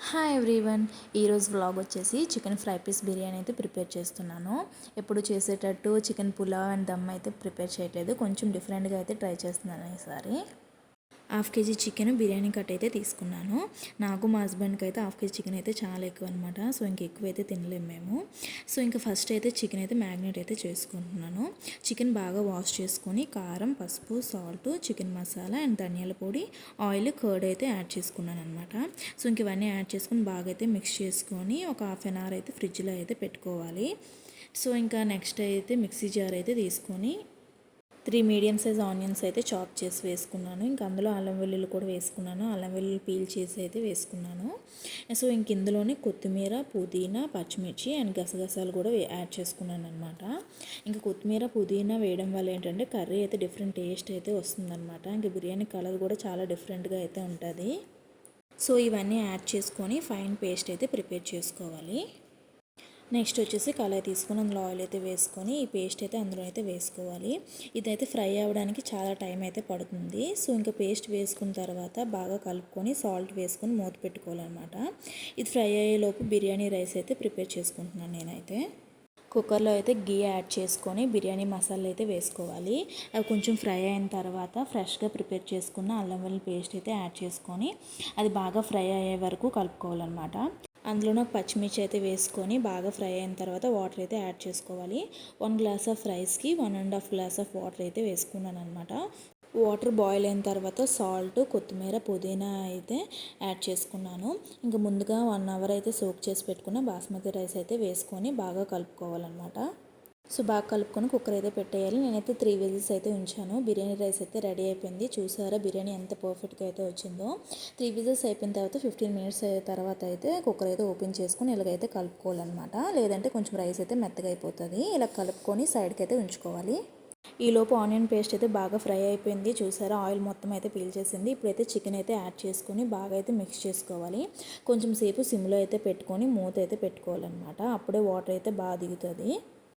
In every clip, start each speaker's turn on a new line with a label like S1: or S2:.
S1: Hi everyone. ఈరోజు vlog వచ్చేసి chicken fry piece biryani అయితే ప్రిపేర్ చేస్తున్నాను. ఎప్పుడు చేసేటట్టు చికెన్ పులావ్ అండ్ దమ్ అయితే ప్రిపేర్ చేయట్లేదు, కొంచెం డిఫరెంట్గా అయితే ట్రై చేస్తున్నాను ఈసారి. Half KG chicken biryani cut అయితే తీసుకున్నాను. నాకు మా హస్బెండ్కి అయితే హాఫ్ కేజీ చికెన్ అయితే చాలా ఎక్కువ అనమాట. సో ఇంక ఎక్కువ అయితే తినలేము మేము. సో ఇంకా ఫస్ట్ అయితే చికెన్ అయితే మ్యాగ్నేట్ అయితే చేసుకుంటున్నాను. చికెన్ బాగా వాష్ చేసుకొని కారం, పసుపు, సాల్ట్, చికెన్ మసాలా అండ్ ధనియాల పొడి, ఆయిల్, కర్డ్ అయితే యాడ్ చేసుకున్నాను అనమాట. సో ఇంక ఇవన్నీ యాడ్ చేసుకొని బాగా అయితే మిక్స్ చేసుకొని ఒక హాఫ్ అన్ అవర్ అయితే ఫ్రిడ్జ్లో అయితే పెట్టుకోవాలి. సో ఇంకా నెక్స్ట్ అయితే మిక్సీ జార్ అయితే తీసుకొని 3 మీడియం సైజ్ ఆనియన్స్ అయితే చాప్ చేసి వేసుకున్నాను. ఇంకా అందులో అల్లం వెల్లుల్లి కూడా వేసుకున్నాను. అల్లం వెల్లుల్లి పీల్ చేసి అయితే వేసుకున్నాను. సో ఇంక ఇందులోనే కొత్తిమీర, పుదీనా, పచ్చిమిర్చి అండ్ గసగసాలు కూడా యాడ్ చేసుకున్నాను అనమాట. ఇంకా కొత్తిమీర, పుదీనా వేయడం వల్ల ఏంటంటే కర్రీ అయితే డిఫరెంట్ టేస్ట్ అయితే వస్తుందన్నమాట. ఇంకా బిర్యానీ కలర్ కూడా చాలా డిఫరెంట్గా అయితే ఉంటుంది. సో ఇవన్నీ యాడ్ చేసుకొని ఫైన్ పేస్ట్ అయితే ప్రిపేర్ చేసుకోవాలి. నెక్స్ట్ వచ్చేసి కళాయి తీసుకొని అందులో ఆయిల్ అయితే వేసుకొని ఈ పేస్ట్ అయితే అందులో అయితే వేసుకోవాలి. ఇదైతే ఫ్రై అవ్వడానికి చాలా టైం అయితే పడుతుంది. సో ఇంకా పేస్ట్ వేసుకున్న తర్వాత బాగా కలుపుకొని సాల్ట్ వేసుకొని మూత పెట్టుకోవాలన్నమాట. ఇది ఫ్రై అయ్యేలోపు బిర్యానీ రైస్ అయితే ప్రిపేర్ చేసుకుంటున్నాను నేనైతే. కుక్కర్లో అయితే గీ యాడ్ చేసుకొని బిర్యానీ మసాలా అయితే వేసుకోవాలి. అవి కొంచెం ఫ్రై అయిన తర్వాత ఫ్రెష్గా ప్రిపేర్ చేసుకున్న అల్లం వెల్లుల్లి పేస్ట్ అయితే యాడ్ చేసుకొని అది బాగా ఫ్రై అయ్యే వరకు కలుపుకోవాలన్నమాట. అందులో నాకు పచ్చిమిర్చి అయితే వేసుకొని బాగా ఫ్రై అయిన తర్వాత వాటర్ అయితే యాడ్ చేసుకోవాలి. 1 గ్లాస్ ఆఫ్ రైస్కి 1.5 గ్లాస్ ఆఫ్ వాటర్ అయితే వేసుకున్నాను అనమాట. వాటర్ బాయిల్ అయిన తర్వాత సాల్ట్, కొత్తిమీర, పుదీనా అయితే యాడ్ చేసుకున్నాను. ఇంకా ముందుగా 1 అవర్ అయితే సోక్ చేసి పెట్టుకున్న బాస్మతి రైస్ అయితే వేసుకొని బాగా కలుపుకోవాలన్నమాట. సో బాగా కలుపుకొని కుక్కర్ అయితే పెట్టేయాలి. నేనైతే 3 విజిల్స్ అయితే ఉంచాను. బిర్యానీ రైస్ అయితే రెడీ అయిపోయింది. చూసారా బిర్యానీ ఎంత పర్ఫెక్ట్గా అయితే వచ్చిందో. 3 విజిల్స్ అయిపోయిన తర్వాత 15 మినిట్స్ తర్వాత అయితే కుక్కర్ అయితే ఓపెన్ చేసుకొని ఇలాగైతే కలుపుకోవాలన్నమాట. లేదంటే కొంచెం రైస్ అయితే మెత్తగా అయిపోతుంది. ఇలా కలుపుకొని సైడ్కి అయితే ఉంచుకోవాలి. ఈలోపు ఆనియన్ పేస్ట్ అయితే బాగా ఫ్రై అయిపోయింది. చూసారా ఆయిల్ మొత్తం అయితే పీల్చేసింది. ఇప్పుడైతే చికెన్ అయితే యాడ్ చేసుకొని బాగా అయితే మిక్స్ చేసుకోవాలి. కొంచెం సేపు సిమ్లో అయితే పెట్టుకొని మూత అయితే పెట్టుకోవాలన్నమాట. అప్పుడే వాటర్ అయితే బాగా దిగుతుంది.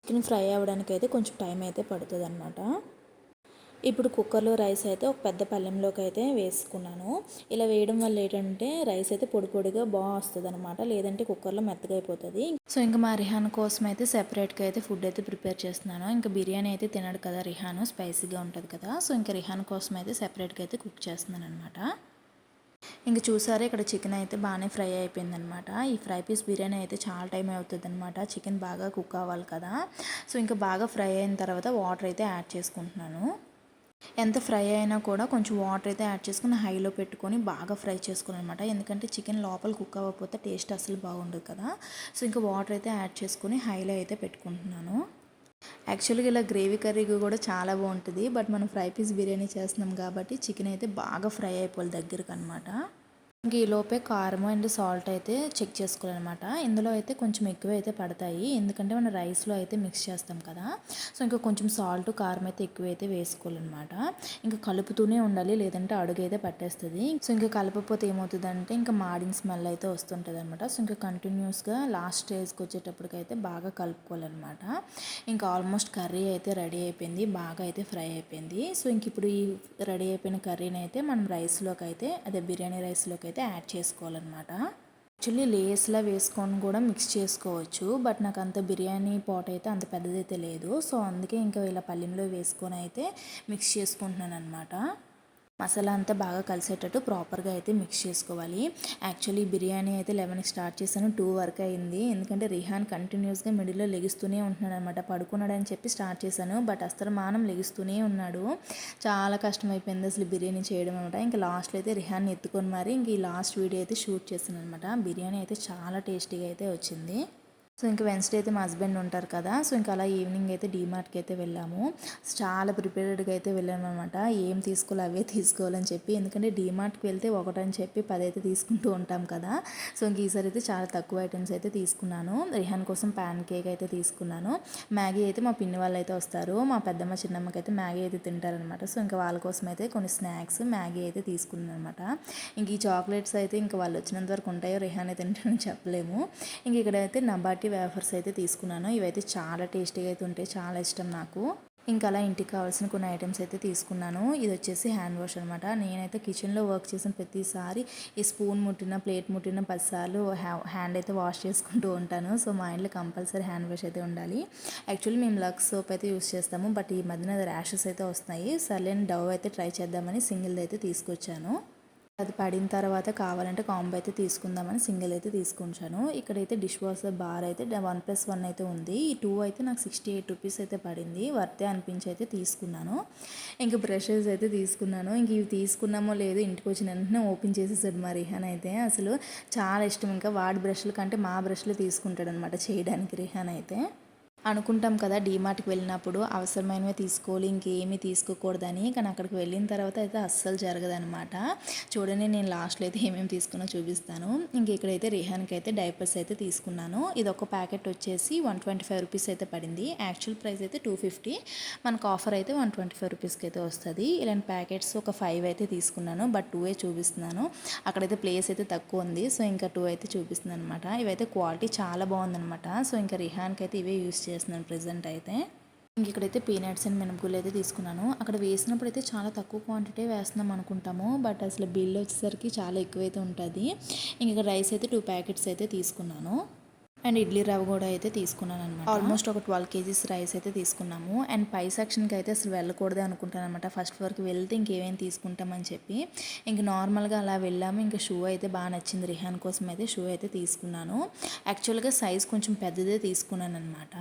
S1: చికెన్ ఫ్రై అవ్వడానికి అయితే కొంచెం టైం అయితే పడుతుంది అనమాట. ఇప్పుడు కుక్కర్లో రైస్ అయితే ఒక పెద్ద పళ్ళెంలోకి అయితే వేసుకున్నాను. ఇలా వేయడం వల్ల ఏంటంటే రైస్ అయితే పొడి పొడిగా బాగా వస్తుంది అనమాట. లేదంటే కుక్కర్లో మెత్తగా అయిపోతుంది. సో ఇంకా మా రిహాన్ కోసం అయితే సెపరేట్గా అయితే ఫుడ్ అయితే ప్రిపేర్ చేస్తున్నాను. ఇంకా బిర్యానీ అయితే తినడు కదా రిహాన్, స్పైసీగా ఉంటుంది కదా. సో ఇంకా రిహాన్ కోసం అయితే సెపరేట్గా అయితే కుక్ చేస్తున్నాను అనమాట. ఇంక చూసారా ఇక్కడ చికెన్ అయితే బాగానే ఫ్రై అయిపోయిందనమాట. ఈ ఫ్రై పీస్ బిర్యానీ అయితే చాలా టైం అవుతుంది అనమాట. చికెన్ బాగా కుక్ అవ్వాలి కదా. సో ఇంకా బాగా ఫ్రై అయిన తర్వాత వాటర్ అయితే యాడ్ చేసుకుంటున్నాను. ఎంత ఫ్రై అయినా కూడా కొంచెం వాటర్ అయితే యాడ్ చేసుకుని హైలో పెట్టుకొని బాగా ఫ్రై చేసుకోవాలి అనమాట. ఎందుకంటే చికెన్ లోపల కుక్ అవ్వకపోతే టేస్ట్ అసలు బాగుండదు కదా. సో ఇంకా వాటర్ అయితే యాడ్ చేసుకొని హైలో అయితే పెట్టుకుంటున్నాను. యాక్చువల్గా ఇలా గ్రేవీ కర్రీ కూడా చాలా బాగుంటుంది. బట్ మనం ఫ్రై పీస్ బిర్యానీ చేస్తున్నాం కాబట్టి చికెన్ అయితే బాగా ఫ్రై అయిపోవాలి దగ్గరకు అనమాట. ఇంక ఈలోపే కారం అండ్ సాల్ట్ అయితే చెక్ చేసుకోవాలన్నమాట. ఇందులో అయితే కొంచెం ఎక్కువ అయితే పడతాయి, ఎందుకంటే మనం రైస్లో అయితే మిక్స్ చేస్తాం కదా. సో ఇంకా కొంచెం సాల్ట్, కారం అయితే ఎక్కువ అయితే వేసుకోవాలన్నమాట. ఇంకా కలుపుతూనే ఉండాలి, లేదంటే అడుగు అయితే పట్టేస్తుంది. సో ఇంకా కలపకపోతే ఏమవుతుందంటే ఇంకా మాడిన స్మెల్ అయితే వస్తుంటుంది అనమాట. సో ఇంకా కంటిన్యూస్గా లాస్ట్ స్టేజ్కి వచ్చేటప్పటికైతే బాగా కలుపుకోవాలన్నమాట. ఇంకా ఆల్మోస్ట్ కర్రీ అయితే రెడీ అయిపోయింది, బాగా అయితే ఫ్రై అయిపోయింది. సో ఇంక ఇప్పుడు ఈ రెడీ అయిపోయిన కర్రీని అయితే మనం రైస్లోకి అయితే అదే బిర్యానీ రైస్లోకి అయితే యాడ్ చేసుకోవాలన్నమాట. యాక్చువల్లీ లేస్లా వేసుకొని కూడా మిక్స్ చేసుకోవచ్చు. బట్ నాకు అంత బిర్యానీ పాట్ అయితే అంత పెద్దదైతే లేదు. సో అందుకే ఇంకా ఇలా పల్లెంలో వేసుకొని అయితే మిక్స్ చేసుకుంటున్నాను అనమాట. మసాలా అంతా బాగా కలిసేటట్టు ప్రాపర్గా అయితే మిక్స్ చేసుకోవాలి. యాక్చువల్లీ బిర్యానీ అయితే 11కి స్టార్ట్ చేశాను, 2 వరకు అయింది. ఎందుకంటే రిహాన్ కంటిన్యూస్గా మిడిల్లో లెగుస్తూనే ఉంటున్నాడు అనమాట. పడుకున్నాడని చెప్పి స్టార్ట్ చేశాను, బట్ అస్తరు మానం లెగుస్తూనే ఉన్నాడు. చాలా కష్టం అయిపోయింది అసలు బిర్యానీ చేయడం అనమాట. ఇంకా లాస్ట్లో అయితే రిహాన్ని ఎత్తుకొని మరి ఇంక ఈ లాస్ట్ వీడియో అయితే షూట్ చేశాను అనమాట. బిర్యానీ అయితే చాలా టేస్టీగా అయితే వచ్చింది. సో ఇంకా వెన్స్డే అయితే మా హస్బెండ్ ఉంటారు కదా. సో ఇంకా అలా ఈవినింగ్ అయితే డీమార్ట్కి అయితే వెళ్ళాము. చాలా ప్రిపేర్డ్గా అయితే వెళ్ళాము అనమాట. ఏం తీసుకోవాలి అవే తీసుకోవాలని చెప్పి, ఎందుకంటే డీమార్ట్కి వెళ్తే ఒకటని చెప్పి 10 అయితే తీసుకుంటూ ఉంటాం కదా. సో ఇంక ఈసారి అయితే చాలా తక్కువ ఐటమ్స్ అయితే తీసుకున్నాను. రిహాన్ కోసం ప్యాన్ కేక్ అయితే తీసుకున్నాను. మ్యాగీ అయితే మా పిన్ని వాళ్ళు అయితే వస్తారు, మా పెద్దమ్మ చిన్నమ్మకి అయితే మ్యాగీ అయితే తింటారనమాట. సో ఇంకా వాళ్ళ కోసం అయితే కొన్ని స్నాక్స్, మ్యాగీ అయితే తీసుకున్నాను అనమాట. ఇంక ఈ చాక్లెట్స్ అయితే ఇంకా వాళ్ళు వచ్చినంత వరకు ఉంటాయో రిహాన్ అయితే తింటారని చెప్పలేము. ఇంక ఇక్కడైతే నబాటీ వేఫర్స్ అయితే తీసుకున్నాను. ఇవైతే చాలా టేస్టీగా అయితే ఉంటాయి, చాలా ఇష్టం నాకు. ఇంకా అలా ఇంటికి కావాల్సిన కొన్ని ఐటమ్స్ అయితే తీసుకున్నాను. ఇది వచ్చేసి హ్యాండ్ వాష్ అనమాట. నేనైతే కిచెన్లో వర్క్ చేసిన ప్రతిసారి ఈ స్పూన్ ముట్టిన ప్లేట్ ముట్టిన 10 సార్లు హ్యాండ్ అయితే వాష్ చేసుకుంటూ ఉంటాను. సో మా ఇంట్లో కంపల్సరీ హ్యాండ్ వాష్ అయితే ఉండాలి. యాక్చువల్లీ మేము లక్స్ సోప్ అయితే యూస్ చేస్తాము, బట్ ఈ మధ్యన ర్యాషెస్ అయితే వస్తున్నాయి. సర్లే డవ్ అయితే ట్రై చేద్దామని సింగిల్ది అయితే తీసుకొచ్చాను. అది పడిన తర్వాత కావాలంటే కాంబో అయితే తీసుకుందామని సింగిల్ అయితే తీసుకుంటాను. ఇక్కడైతే డిష్ వాషర్ బార్ అయితే 1+1 అయితే ఉంది. ఈ 2 అయితే నాకు 68 రూపీస్ అయితే పడింది. వర్తే అనిపించి అయితే తీసుకున్నాను. ఇంక బ్రషెస్ అయితే తీసుకున్నాను. ఇంక ఇవి తీసుకున్నామో లేదో ఇంటికి వచ్చిన వెంటనే ఓపెన్ చేసేసాడు మా రిహాన్ అయితే. అసలు చాలా ఇష్టం, ఇంకా వాడి బ్రష్ల కంటే మా బ్రష్లు తీసుకుంటాడు అనమాట చేయడానికి రిహాన్ అయితే. అనుకుంటాం కదా డీమార్ట్కి వెళ్ళినప్పుడు అవసరమైనవి తీసుకోవాలి, ఇంకేమీ తీసుకోకూడదని. కానీ అక్కడికి వెళ్ళిన తర్వాత అయితే అస్సలు జరగదనమాట. చూడండి, నేను లాస్ట్లో అయితే ఏమేమి తీసుకున్నా చూపిస్తాను. ఇంక ఇక్కడైతే రిహాన్కి అయితే డైపర్స్ అయితే తీసుకున్నాను. ఇది ఒక ప్యాకెట్ వచ్చేసి 125 రూపీస్ అయితే పడింది. యాక్చువల్ ప్రైస్ అయితే 250, మనకు ఆఫర్ అయితే 125 రూపీస్కి అయితే వస్తుంది. ఇలాంటి ప్యాకెట్స్ ఒక 5 అయితే తీసుకున్నాను, బట్ 2 చూపిస్తున్నాను. అక్కడైతే ప్లేస్ అయితే తక్కువ ఉంది, సో ఇంకా 2 అయితే చూపిస్తున్నాను అనమాట. ఇవైతే క్వాలిటీ చాలా బాగుందనమాట. సో ఇంకా రిహాన్కి అయితే ఇవే యూస్ చేస్తున్నాను ప్రెజెంట్ అయితే. ఇంక ఇక్కడైతే పీనట్స్ అండ్ మినపగుళ్ళు అయితే తీసుకున్నాను. అక్కడ వేసినప్పుడు అయితే చాలా తక్కువ క్వాంటిటీ వేస్తున్నాం అనుకుంటాము, బట్ అసలు బిల్ వచ్చేసరికి చాలా ఎక్కువైతే ఉంటుంది. ఇంక ఇక్కడ రైస్ అయితే 2 ప్యాకెట్స్ అయితే తీసుకున్నాను. అండ్ ఇడ్లీ రవ్వ కూడా అయితే తీసుకున్నాను అనమాట. ఆల్మోస్ట్ ఒక 12 కేజీస్ రైస్ అయితే తీసుకున్నాము. అండ్ పై సెక్షన్కి అయితే అసలు వెళ్ళకూడదు అనుకుంటాను అనమాట. ఫస్ట్ వరకు వెళ్తే ఇంకేమేమి తీసుకుంటామని చెప్పి ఇంక నార్మల్గా అలా వెళ్ళాము. ఇంకా షూ అయితే బాగా నచ్చింది, రిహాన్ కోసం అయితే షూ అయితే తీసుకున్నాను. యాక్చువల్గా సైజ్ కొంచెం పెద్దదే తీసుకున్నాను అనమాట.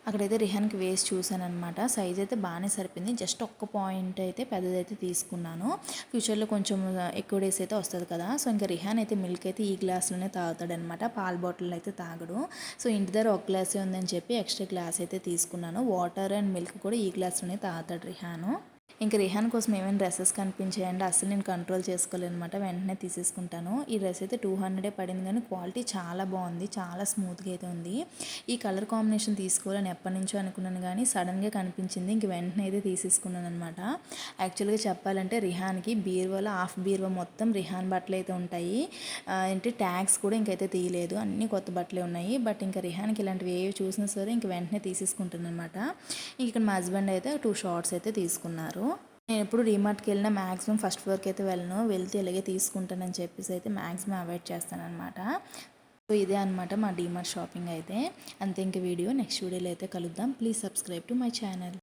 S1: అక్కడైతే రిహాన్కి వేసి చూసాను అనమాట. సైజ్ అయితే బాగానే సరిపోయింది. జస్ట్ ఒక్క పాయింట్ అయితే పెద్దదైతే తీసుకున్నాను. ఫ్యూచర్లో కొంచెం ఎక్కువ డేస్ అయితే వస్తుంది కదా. సో ఇంకా రిహాన్ అయితే మిల్క్ అయితే ఈ గ్లాస్లోనే తాగుతాడనమాట, పాల బాటిల్ అయితే తాగడు. సో ఇంటి దగ్గర ఒక గ్లాసే ఉందని చెప్పి ఎక్స్ట్రా గ్లాస్ అయితే తీసుకున్నాను. వాటర్ అండ్ మిల్క్ కూడా ఈ గ్లాస్లోనే తాగుతాడు రిహాను. ఇంకా రిహాన్ కోసం ఏమైనా డ్రెస్సెస్ కనిపించాయండి, అసలు నేను కంట్రోల్ చేసుకోలేను అనమాట, వెంటనే తీసేసుకుంటాను. ఈ డ్రెస్ అయితే 200 పడింది, కానీ క్వాలిటీ చాలా బాగుంది, చాలా స్మూత్గా అయితే ఉంది. ఈ కలర్ కాంబినేషన్ తీసుకోవాలని ఎప్పటి నుంచో అనుకున్నాను, కానీ సడన్గా కనిపించింది, ఇంక వెంటనే అయితే తీసేసుకున్నాను అనమాట. యాక్చువల్గా చెప్పాలంటే రిహాన్కి బీరువాలో హాఫ్ బీరువా మొత్తం రిహాన్ బట్టలు అయితే ఉంటాయి. ఏంటి ట్యాగ్స్ కూడా ఇంకైతే తీయలేదు, అన్నీ కొత్త బట్టలే ఉన్నాయి. బట్ ఇంకా రిహాన్కి ఇలాంటివి ఏవి చూసినా సరే ఇంక వెంటనే తీసేసుకుంటాను అనమాట. ఇక్కడ మా హస్బెండ్ అయితే 2 షార్ట్స్ అయితే తీసుకున్నారు. నేను ఎప్పుడు డీమార్ట్కి వెళ్ళినా మ్యాక్సిమం ఫస్ట్ ఫ్లోర్కి అయితే వెళ్ళను, వెళ్తే ఇలాగే తీసుకుంటానని చెప్పేసి అయితే మ్యాక్సిమం అవాయిడ్ చేస్తానమాట. సో ఇదే అనమాట మా డీమార్ట్ షాపింగ్ అయితే. అంతే, ఇంక వీడియో నెక్స్ట్ వీడియోలో అయితే కలుద్దాం. Please subscribe to my channel.